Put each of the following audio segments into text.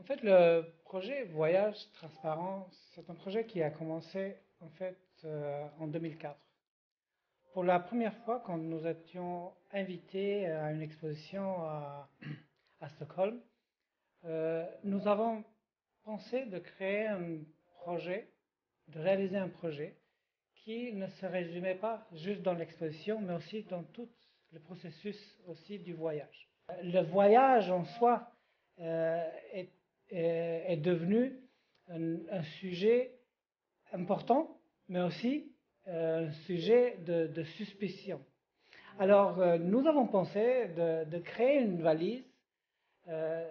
En fait, le projet Voyage Transparent, c'est un projet qui a commencé en fait en 2004. Pour la première fois, quand nous étions invités à une exposition à Stockholm, nous avons pensé de créer un projet, de réaliser un projet qui ne se résumait pas juste dans l'exposition, mais aussi dans tout le processus aussi du voyage. Le voyage en soi euh, est, est devenu un sujet important, mais aussi un sujet de suspicion. Alors, nous avons pensé de créer une valise euh,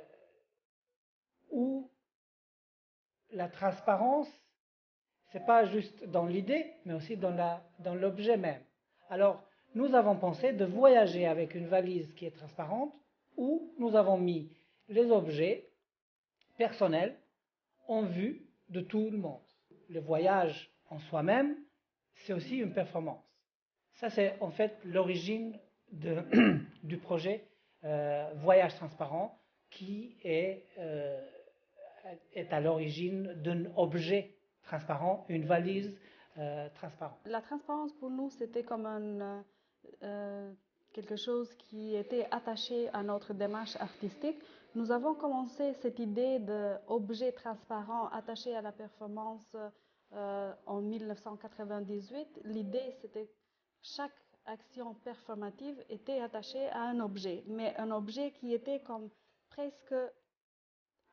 où la transparence, c'est pas juste dans l'idée, mais aussi dans l'objet même. Alors, nous avons pensé de voyager avec une valise qui est transparente, où nous avons mis les objets personnels en vue de tout le monde. Le voyage en soi-même, c'est aussi une performance. Ça, c'est en fait l'origine du projet Voyage transparent qui est à l'origine d'un objet transparent, une valise transparente. La transparence pour nous, c'était comme quelque chose qui était attaché à notre démarche artistique. Nous avons commencé cette idée d'objet transparent attaché à la performance en 1998. L'idée, c'était que chaque action performative était attachée à un objet, mais un objet qui était comme presque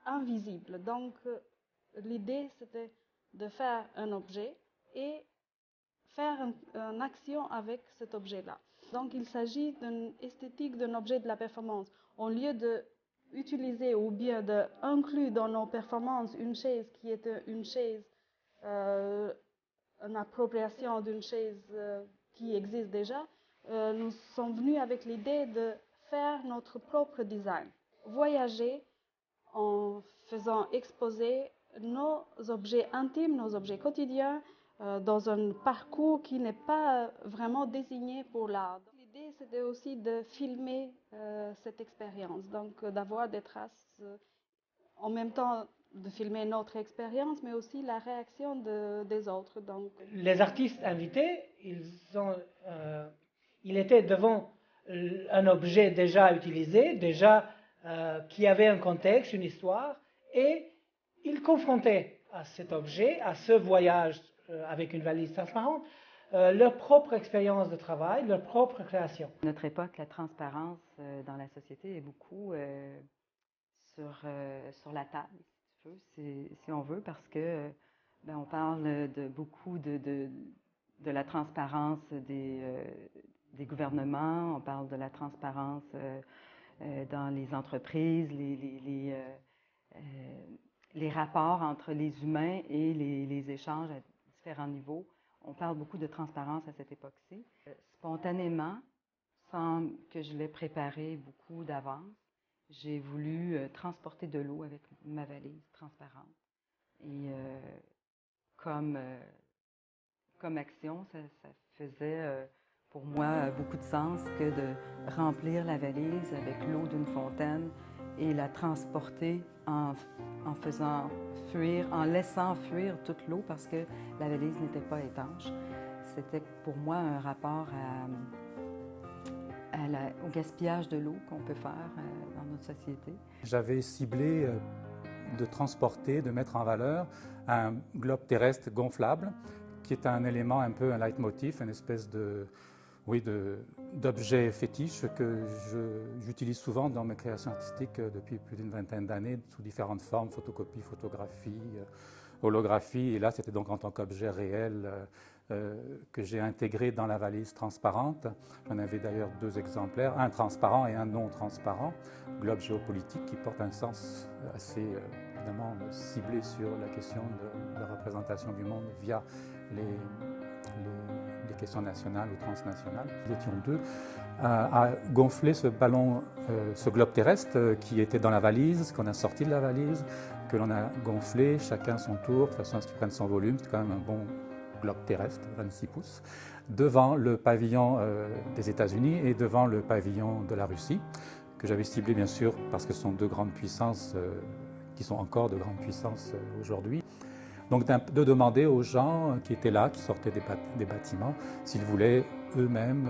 invisible. Donc, l'idée, c'était de faire un objet et faire une action avec cet objet-là. Donc, il s'agit d'une esthétique d'un objet de la performance. Au lieu d'utiliser ou bien d'inclure dans nos performances une chaise qui est une chaise, une appropriation d'une chaise qui existe déjà, nous sommes venus avec l'idée de faire notre propre design. Voyager en faisant exposer nos objets intimes, nos objets quotidiens, dans un parcours qui n'est pas vraiment désigné pour l'art. L'idée, c'était aussi de filmer cette expérience, donc d'avoir des traces, en même temps de filmer notre expérience, mais aussi la réaction des autres. Donc, les artistes invités, ils étaient devant un objet déjà utilisé, déjà qui avait un contexte, une histoire, et ils confrontaient à cet objet, à ce voyage avec une valise transparente, leur propre expérience de travail, leur propre création. À notre époque, la transparence dans la société est beaucoup sur la table, si tu veux, si on veut, parce que on parle de beaucoup de la transparence des gouvernements, on parle de la transparence dans les entreprises, les rapports entre les humains et les échanges à différents niveaux. On parle beaucoup de transparence à cette époque-ci. Spontanément, sans que je l'ai préparé beaucoup d'avance, j'ai voulu transporter de l'eau avec ma valise transparente. Et comme action, ça faisait pour moi beaucoup de sens que de remplir la valise avec l'eau d'une fontaine et la transporter en faisant fuir, en laissant fuir toute l'eau parce que la valise n'était pas étanche. C'était pour moi un rapport au gaspillage de l'eau qu'on peut faire dans notre société. J'avais ciblé de transporter, de mettre en valeur un globe terrestre gonflable qui est un élément un peu un leitmotiv, une espèce d'objet fétiche que j'utilise souvent dans mes créations artistiques depuis plus d'une vingtaine d'années, sous différentes formes, photocopie, photographie, holographie. Et là, c'était donc en tant qu'objet réel que j'ai intégré dans la valise transparente. J'en avais d'ailleurs deux exemplaires, un transparent et un non transparent, globe géopolitique qui porte un sens assez évidemment ciblé sur la question de la représentation du monde via les questions nationales ou transnationales. Nous étions deux à gonfler ce ballon, ce globe terrestre qui était dans la valise, qu'on a sorti de la valise, que l'on a gonflé chacun son tour, de façon à ce qu'il prenne son volume. C'est quand même un bon globe terrestre, 26 pouces, devant le pavillon des États-Unis et devant le pavillon de la Russie, que j'avais ciblé bien sûr parce que ce sont deux grandes puissances qui sont encore de grande puissance aujourd'hui. Donc de demander aux gens qui étaient là, qui sortaient des bâtiments, s'ils voulaient eux-mêmes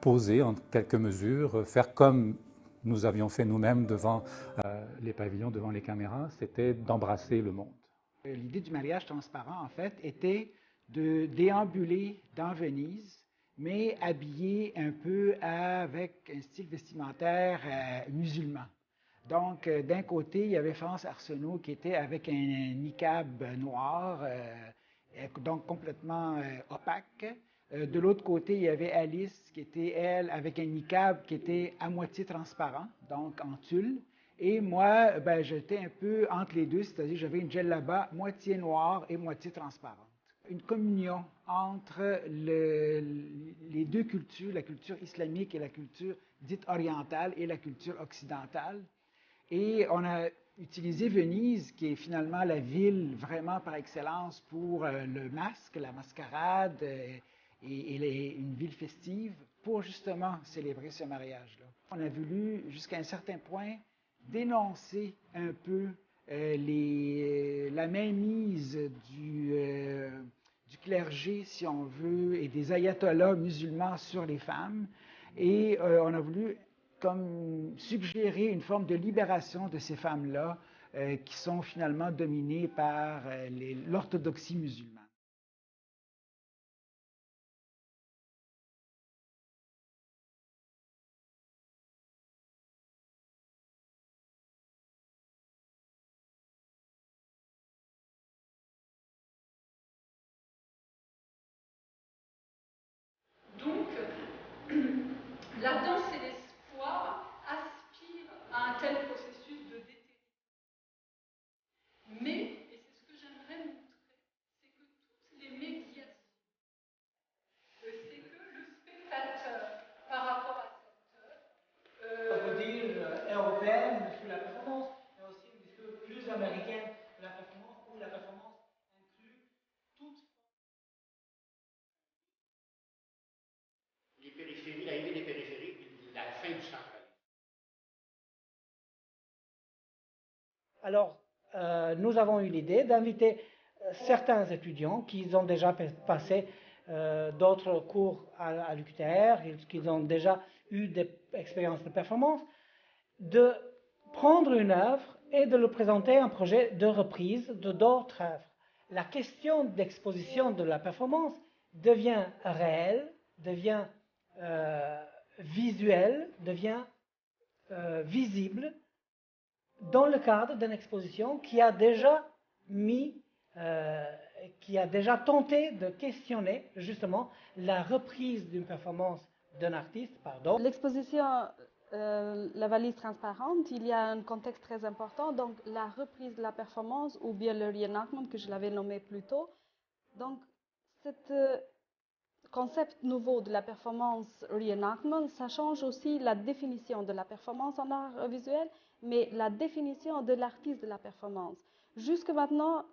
poser en quelques mesures, faire comme nous avions fait nous-mêmes devant les pavillons, devant les caméras, c'était d'embrasser le monde. L'idée du mariage transparent, en fait, était de déambuler dans Venise, mais habillé un peu avec un style vestimentaire musulman. Donc, d'un côté, il y avait France Arsenault qui était avec un niqab noir, donc complètement opaque. De l'autre côté, il y avait Alice qui était, elle, avec un niqab qui était à moitié transparent, donc en tulle. Et moi, ben, j'étais un peu entre les deux, c'est-à-dire j'avais une djellaba moitié noire et moitié transparente. Une communion entre les deux cultures, la culture islamique et la culture dite orientale et la culture occidentale. Et on a utilisé Venise, qui est finalement la ville vraiment par excellence pour le masque, la mascarade et une ville festive, pour justement célébrer ce mariage-là. On a voulu, jusqu'à un certain point, dénoncer un peu la mainmise du clergé, si on veut, et des ayatollahs musulmans sur les femmes. Et on a voulu comme suggérer une forme de libération de ces femmes-là qui sont finalement dominées par l'orthodoxie musulmane. Donc, la danse et l'espoir aspirent à un tel processus de déterminisme. Mais, et c'est ce que j'aimerais montrer, c'est que toutes les médiations, c'est que le spectateur, par rapport à cette œuvre, On peut dire européenne sur la performance, mais aussi un discours plus américain de la performance, où la performance inclut toute. Les périphéries, l'arrivée des périphéries, la fin du centralisme. Alors, nous avons eu l'idée d'inviter certains étudiants qui ont déjà passé d'autres cours à l'UQTR, qui ont déjà eu des expériences de performance, de prendre une œuvre et de le présenter un projet de reprise de d'autres œuvres. La question d'exposition de la performance devient réelle, devient visuelle, devient visible dans le cadre d'une exposition qui a déjà tenté de questionner justement la reprise d'une performance d'un artiste, pardon. L'exposition La valise transparente, il y a un contexte très important, donc la reprise de la performance ou bien le reenactment que je l'avais nommé plus tôt. Donc, ce concept nouveau de la performance reenactment, ça change aussi la définition de la performance en art visuel, mais la définition de l'artiste de la performance. Jusque maintenant,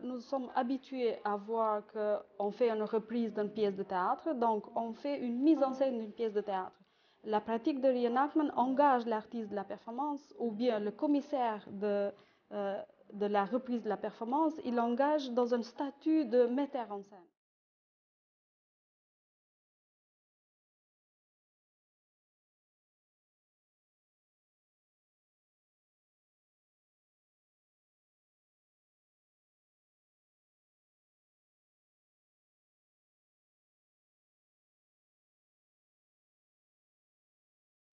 nous sommes habitués à voir qu'on fait une reprise d'une pièce de théâtre, donc on fait une mise en scène d'une pièce de théâtre. La pratique de reenactment engage l'artiste de la performance ou bien le commissaire de la reprise de la performance, il engage dans un statut de metteur en scène.